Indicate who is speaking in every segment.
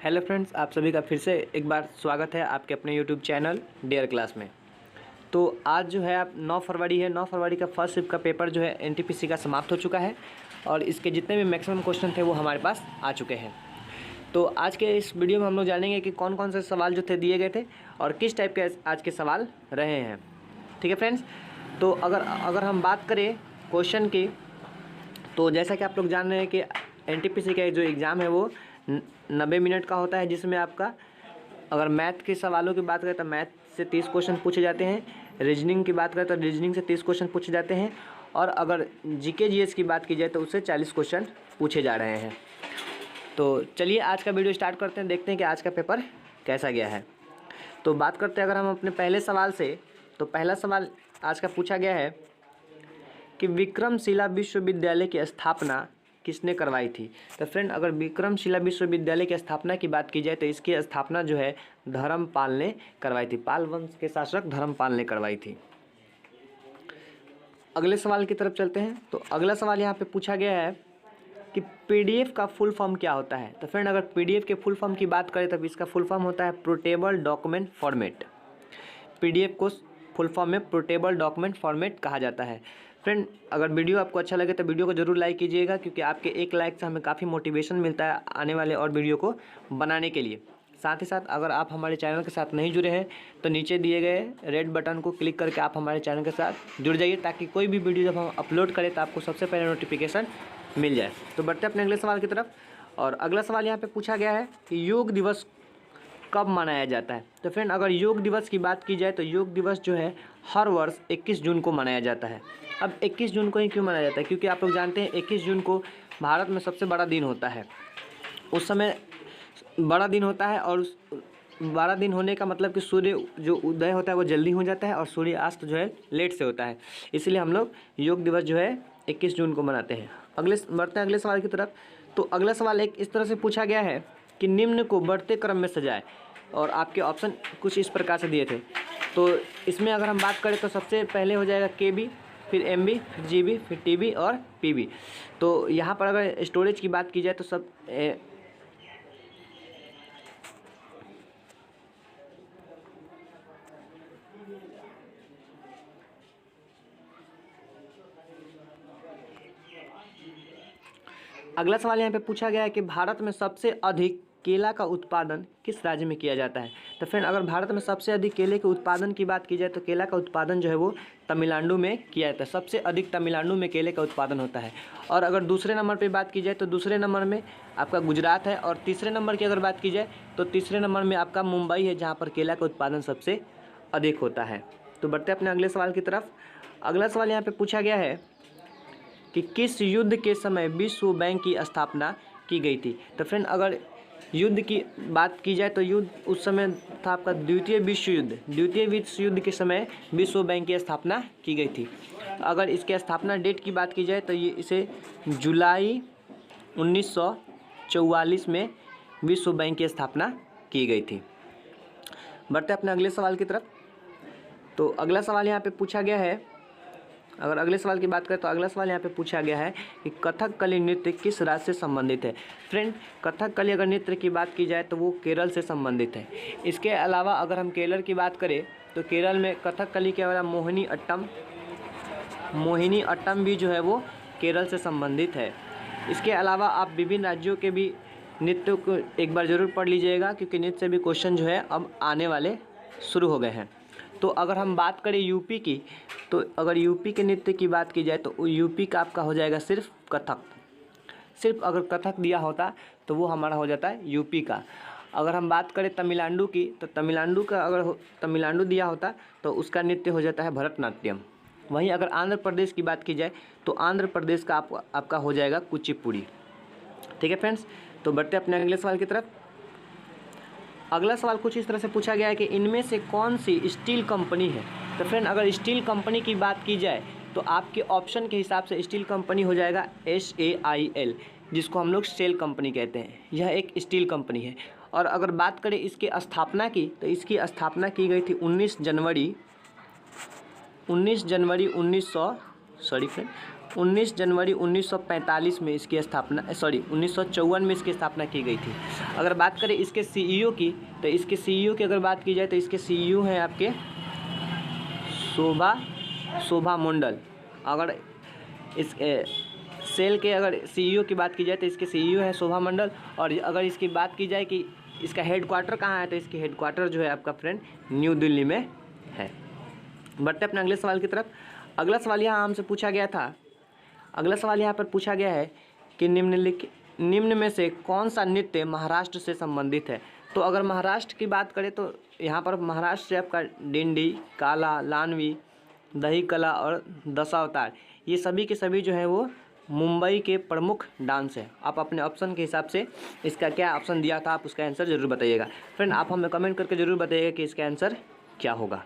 Speaker 1: Hello friends, आप सभी का फिर से एक बार स्वागत है आपके अपने यूट्यूब चैनल डेयर क्लास में। तो आज जो है आप 9 फरवरी है, 9 फरवरी का फर्स्ट शिफ्ट का पेपर जो है एनटीपीसी का समाप्त हो चुका है और इसके जितने भी मैक्सिमम क्वेश्चन थे वो हमारे पास आ चुके हैं। तो आज के इस वीडियो में हम लोग जानेंगे कि कौन कौन से सवाल जो थे दिए गए थे और किस टाइप के आज के सवाल रहे हैं। ठीक है फ्रेंड्स, तो अगर हम बात करें क्वेश्चन की, तो जैसा कि आप लोग जान रहे हैं कि एनटीपीसी का जो एग्ज़ाम है वो 90 मिनट का होता है, जिसमें आपका अगर मैथ के सवालों की बात करें तो मैथ से 30 क्वेश्चन पूछे जाते हैं, रीजनिंग की बात करें तो रीजनिंग से 30 क्वेश्चन पूछे जाते हैं और अगर जीके जीएस की बात की जाए तो उससे 40 क्वेश्चन पूछे जा रहे हैं। तो चलिए आज का वीडियो स्टार्ट करते हैं, देखते हैं कि आज का पेपर कैसा गया है। तो बात करते हैं अगर हम अपने पहले सवाल से, तो पहला सवाल आज का पूछा गया है कि विक्रमशिला विश्वविद्यालय की स्थापना किसने करवाई थी। तो फ्रेंड, अगर विक्रमशिला विश्वविद्यालय की स्थापना की बात की जाए तो इसकी स्थापना जो है धर्मपाल ने करवाई थी। पाल वंश के शासक धर्मपाल ने करवाई थी। अगले सवाल की तरफ चलते हैं। तो अगला सवाल यहाँ पे पूछा गया है कि पीडीएफ का फुल फॉर्म क्या होता है। तो फ्रेंड, अगर पीडीएफ के फुल फॉर्म की बात करें तब इसका फुल फॉर्म होता है पोर्टेबल डॉक्यूमेंट फॉर्मेट। पीडीएफ को फुल फॉर्म में पोर्टेबल डॉक्यूमेंट फॉर्मेट कहा जाता है। फ्रेंड, अगर वीडियो आपको अच्छा लगे तो वीडियो को जरूर लाइक कीजिएगा, क्योंकि आपके एक लाइक से हमें काफ़ी मोटिवेशन मिलता है आने वाले और वीडियो को बनाने के लिए। साथ ही साथ अगर आप हमारे चैनल के साथ नहीं जुड़े हैं तो नीचे दिए गए रेड बटन को क्लिक करके आप हमारे चैनल के साथ जुड़ जाइए, ताकि कोई भी वीडियो जब हम अपलोड करें तो आपको सबसे पहले नोटिफिकेशन मिल जाए। तो बढ़ते हैं अपने अगले सवाल की तरफ। और अगला सवाल यहाँ पर पूछा गया है कि योग दिवस कब मनाया जाता है। तो फ्रेंड, अगर योग दिवस की बात की जाए तो योग दिवस जो है हर वर्ष 21 जून को मनाया जाता है। अब 21 जून को ही क्यों मनाया जाता है, क्योंकि आप लोग जानते हैं 21 जून को भारत में सबसे बड़ा दिन होता है। उस समय बड़ा दिन होता है और उस बड़ा दिन होने का मतलब कि सूर्य जो उदय होता है वो जल्दी हो जाता है और सूर्यास्त जो है लेट से होता है। इसलिए हम लोग योग दिवस जो है 21 जून को मनाते हैं। बढ़ते हैं अगले सवाल की तरफ। तो अगला सवाल एक इस तरह से पूछा गया है कि निम्न को बढ़ते क्रम में सजाए, और आपके ऑप्शन कुछ इस प्रकार से दिए थे। तो इसमें अगर हम बात करें तो सबसे पहले हो जाएगा केबी, फिर एमबी, फिर जीबी, फिर टीबी और पीबी। तो यहाँ पर अगर स्टोरेज की बात की जाए तो सब अगला सवाल यहाँ पे पूछा गया है कि भारत में सबसे अधिक केला का उत्पादन किस राज्य में किया जाता है। तो फ्रेंड, अगर भारत में सबसे अधिक केले के उत्पादन की बात की जाए तो केला का उत्पादन जो है वो तमिलनाडु में किया जाता है। सबसे अधिक तमिलनाडु में केले का उत्पादन होता है। और अगर दूसरे नंबर पर बात की जाए तो दूसरे नंबर में आपका गुजरात है, और तीसरे नंबर की अगर बात की जाए तो तीसरे नंबर में आपका मुंबई है, जहाँ पर केला का उत्पादन सबसे अधिक होता है। तो बढ़ते अपने अगले सवाल की तरफ। अगला सवाल यहाँ पर पूछा गया है कि किस युद्ध के समय विश्व बैंक की स्थापना की गई थी। तो फ्रेंड, अगर युद्ध की बात की जाए तो युद्ध उस समय था आपका द्वितीय विश्व युद्ध। द्वितीय विश्व युद्ध के समय विश्व बैंक की स्थापना की गई थी। अगर इसके स्थापना डेट की बात की जाए तो ये इसे जुलाई 1944 में विश्व बैंक की स्थापना की गई थी। बढ़ते अपने अगले सवाल की तरफ। तो अगला सवाल यहाँ पे पूछा गया है, अगर अगले सवाल की बात करें तो अगला सवाल यहाँ पे पूछा गया है कि कथकली नृत्य किस राज्य से संबंधित है। फ्रेंड, कथकली अगर नृत्य की बात की जाए तो वो केरल से संबंधित है। इसके अलावा अगर हम केरल की बात करें तो केरल में कथकली के अलावा मोहिनी अट्टम भी जो है वो केरल से संबंधित है। इसके अलावा आप विभिन्न राज्यों के भी नृत्य को एक बार ज़रूर पढ़ लीजिएगा, क्योंकि नृत्य से भी क्वेश्चन जो है अब आने वाले शुरू हो गए हैं। तो अगर हम बात करें यूपी की, तो अगर यूपी के नृत्य की बात की जाए तो यूपी का आपका हो जाएगा सिर्फ कथक। सिर्फ अगर कथक दिया होता तो वो हमारा हो जाता है यूपी का। अगर हम बात करें तमिलनाडु की, तो तमिलनाडु का अगर तमिलनाडु दिया होता तो उसका नृत्य हो जाता है भरतनाट्यम। वहीं अगर आंध्र प्रदेश की बात की जाए तो आंध्र प्रदेश का आपका हो जाएगा कुचिपुड़ी। ठीक है फ्रेंड्स, तो बढ़ते अपने अगले सवाल की तरफ। अगला सवाल कुछ इस तरह से पूछा गया है कि इनमें से कौन सी स्टील कंपनी है। तो फ्रेंड, अगर स्टील कंपनी की बात की जाए तो आपके ऑप्शन के हिसाब से स्टील कंपनी हो जाएगा SAIL, जिसको हम लोग सेल कंपनी कहते हैं। यह एक स्टील कंपनी है। और अगर बात करें इसकी स्थापना की, तो इसकी स्थापना की गई थी 19 जनवरी 19 जनवरी 1945 में इसकी स्थापना 1954 में इसकी स्थापना की गई थी। अगर बात करें इसके सीईओ की, तो इसके सीईओ की अगर बात की जाए तो इसके सीईओ हैं आपके शोभा मंडल। अगर इस सेल के अगर सीईओ की बात की जाए तो इसके सीईओ है शोभा मंडल। और अगर इसकी बात की जाए कि इसका हेडक्वार्टर कहाँ है, तो इसकी हेडक्वार्टर जो है आपका फ्रेंड न्यू दिल्ली में है। बढ़ते अपने अगले सवाल की तरफ। अगला सवाल यहाँ हमसे पूछा गया था, अगला सवाल यहाँ पर पूछा गया है कि निम्न में से कौन सा नृत्य महाराष्ट्र से संबंधित है। तो अगर महाराष्ट्र की बात करें तो यहाँ पर महाराष्ट्र से आपका डिंडी, काला, लानवी, दही कला और दशावतार, ये सभी के सभी जो है वो मुंबई के प्रमुख डांस है। आप अपने ऑप्शन के हिसाब से इसका क्या ऑप्शन दिया था, आप उसका आंसर ज़रूर बताइएगा। फ्रेंड आप हमें कमेंट करके ज़रूर बताइएगा कि इसका आंसर क्या होगा।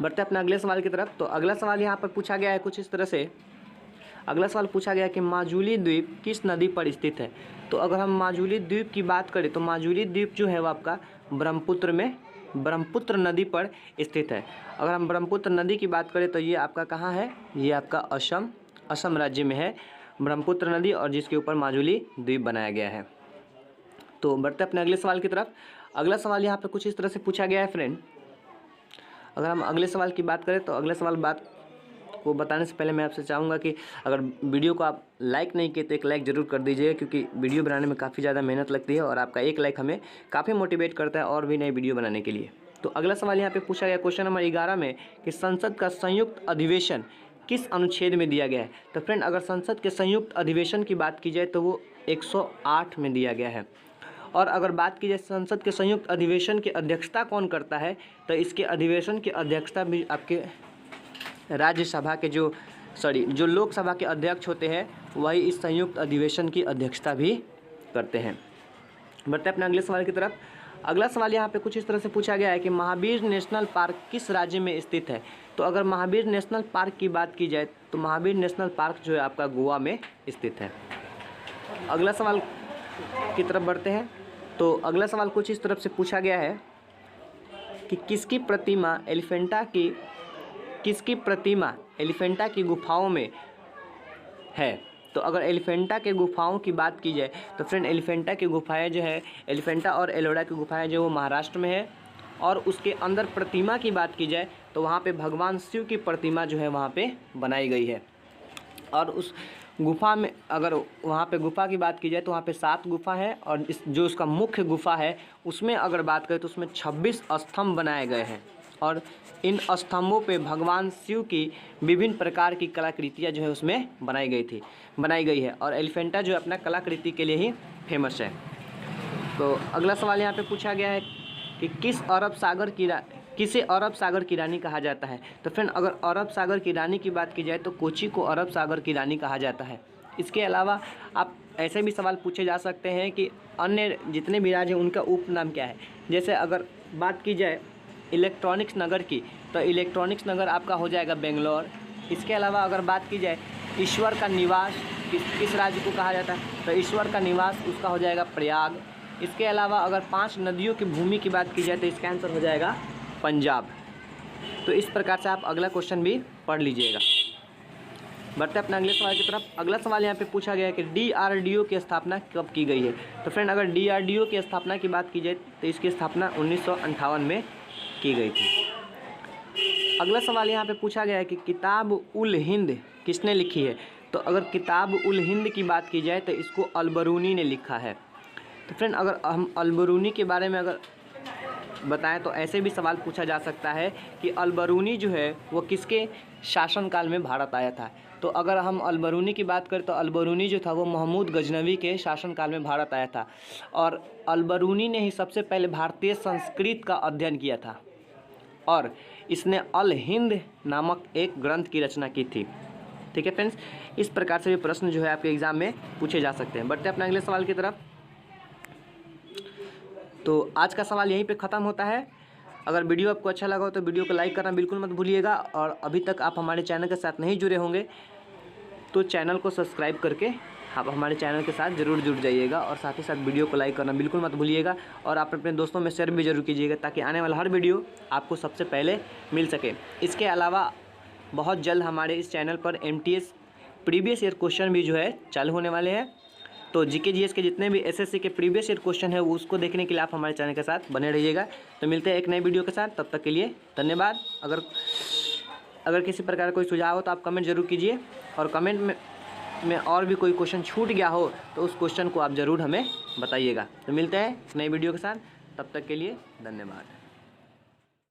Speaker 1: बढ़ते अपने अगले सवाल की तरफ। तो अगला सवाल यहाँ पर पूछा गया है कुछ इस तरह से। अगला सवाल पूछा गया कि माजुली द्वीप किस नदी पर स्थित है। तो अगर हम माजुली द्वीप की बात करें तो माजुली द्वीप जो है वो आपका ब्रह्मपुत्र नदी पर स्थित है। अगर हम ब्रह्मपुत्र नदी की बात करें तो ये आपका कहाँ है, ये आपका असम राज्य में है ब्रह्मपुत्र नदी, और जिसके ऊपर माजुली द्वीप बनाया गया है। तो बढ़ते अपने अगले सवाल की तरफ। अगला सवाल यहाँ पे कुछ इस तरह से पूछा गया है फ्रेंड। अगर हम अगले सवाल की बात करें तो अगले सवाल बात को बताने से पहले मैं आपसे चाहूँगा कि अगर वीडियो को आप लाइक नहीं किए तो एक लाइक ज़रूर कर दीजिएगा, क्योंकि वीडियो बनाने में काफ़ी ज़्यादा मेहनत लगती है और आपका एक लाइक हमें काफ़ी मोटिवेट करता है और भी नई वीडियो बनाने के लिए। तो अगला सवाल यहाँ पे पूछा गया क्वेश्चन नंबर 11 में कि संसद का संयुक्त अधिवेशन किस अनुच्छेद में दिया गया है। तो फ्रेंड अगर संसद के संयुक्त अधिवेशन की बात की जाए तो वो 108 में दिया गया है। और अगर बात की जाए संसद के संयुक्त अधिवेशन की अध्यक्षता कौन करता है, तो इसके अधिवेशन की अध्यक्षता भी आपके राज्यसभा के जो लोकसभा के अध्यक्ष होते हैं वही इस संयुक्त अधिवेशन की अध्यक्षता भी करते हैं। बढ़ते अपने अगले सवाल की तरफ। अगला सवाल यहाँ पे कुछ इस तरह से पूछा गया है कि महावीर नेशनल पार्क किस राज्य में स्थित है। तो अगर महावीर नेशनल पार्क की बात की जाए तो महावीर नेशनल पार्क जो है आपका गोवा में स्थित है। अगला सवाल की तरफ बढ़ते हैं। तो अगला सवाल कुछ इस तरफ से पूछा गया है कि किसकी प्रतिमा एलिफेंटा की गुफाओं में है। तो अगर एलिफेंटा के गुफाओं की बात की जाए तो फ्रेंड एलिफेंटा की गुफाएं जो है, एलिफेंटा और एलोरा की गुफाएं जो वो महाराष्ट्र में है। और उसके अंदर प्रतिमा की बात की जाए तो वहाँ पे भगवान शिव की प्रतिमा जो है वहाँ पे बनाई गई है। और उस गुफा में अगर वहाँ पे गुफा की बात की जाए तो वहाँ पे 7 गुफा है, और जो उसका मुख्य गुफा है उसमें अगर बात करें तो उसमें 26 स्तंभ बनाए गए हैं। और इन स्तंभों पे भगवान शिव की विभिन्न प्रकार की कलाकृतियाँ जो है उसमें बनाई गई है। और एलिफेंटा जो है अपना कलाकृति के लिए ही फेमस है। तो अगला सवाल यहाँ पे पूछा गया है कि किसे अरब सागर की रानी कहा जाता है। तो फ्रेंड अगर अरब सागर की रानी की बात की जाए तो कोची को अरब सागर की रानी कहा जाता है। इसके अलावा आप ऐसे भी सवाल पूछे जा सकते हैं कि अन्य जितने भी राज्य हैं उनका उपनाम क्या है। जैसे अगर बात की जाए इलेक्ट्रॉनिक्स नगर की तो इलेक्ट्रॉनिक्स नगर आपका हो जाएगा बेंगलोर। इसके अलावा अगर बात की जाए ईश्वर का निवास किस राज्य को कहा जाता है तो ईश्वर का निवास उसका हो जाएगा प्रयाग। इसके अलावा अगर 5 नदियों की भूमि की बात की जाए तो इसका आंसर हो जाएगा पंजाब। तो इस प्रकार से आप अगला क्वेश्चन भी पढ़ लीजिएगा। बढ़ते अपने अगले सवाल की तरफ। अगला सवाल यहाँ पे पूछा गया है कि DRDO की स्थापना कब की गई है। तो फ्रेंड अगर DRDO की स्थापना की बात की जाए तो इसकी स्थापना 1958 में की गई थी। अगला सवाल यहाँ पे पूछा गया है कि किताब उल हिंद किसने लिखी है। तो अगर किताब उल हिंद की बात की जाए तो इसको अलबरूनी ने लिखा है। तो फ्रेंड अगर हम अलबरूनी के बारे में अगर बताएं तो ऐसे भी सवाल पूछा जा सकता है कि अलबरूनी जो है वो किसके शासनकाल में भारत आया था। तो अगर हम अलबरूनी की बात करें तो अलबरूनी जो था वो महमूद गजनवी के शासनकाल में भारत आया था। और अलबरूनी ने ही सबसे पहले भारतीय संस्कृत का अध्ययन किया था और इसने अल हिंद नामक एक ग्रंथ की रचना की थी। ठीक है फ्रेंड्स, इस प्रकार से भी प्रश्न जो है आपके एग्जाम में पूछे जा सकते हैं। बढ़ते अपने अगले सवाल की तरफ। तो आज का सवाल यहीं पे ख़त्म होता है। अगर वीडियो आपको अच्छा लगा हो तो वीडियो को लाइक करना बिल्कुल मत भूलिएगा। और अभी तक आप हमारे चैनल के साथ नहीं जुड़े होंगे तो चैनल को सब्सक्राइब करके आप हमारे चैनल के साथ ज़रूर जुड़ जाइएगा। और साथ ही साथ वीडियो को लाइक करना बिल्कुल मत भूलिएगा। और आप अपने दोस्तों में शेयर भी जरूर कीजिएगा ताकि आने वाला हर वीडियो आपको सबसे पहले मिल सके। इसके अलावा बहुत जल्द हमारे इस चैनल पर MTS प्रीवियस ईयर क्वेश्चन भी जो है चालू होने वाले हैं। तो जीके जीएस के जितने भी एसएससी के प्रीवियस ईयर क्वेश्चन है उसको देखने के लिए आप हमारे चैनल के साथ बने रहिएगा। तो मिलते हैं एक नई वीडियो के साथ, तब तक के लिए धन्यवाद। अगर किसी प्रकार का कोई सुझाव हो तो आप कमेंट जरूर कीजिए, और कमेंट में और भी कोई क्वेश्चन छूट गया हो तो उस क्वेश्चन को आप ज़रूर हमें बताइएगा। तो मिलते हैं नई वीडियो के साथ, तब तक के लिए धन्यवाद।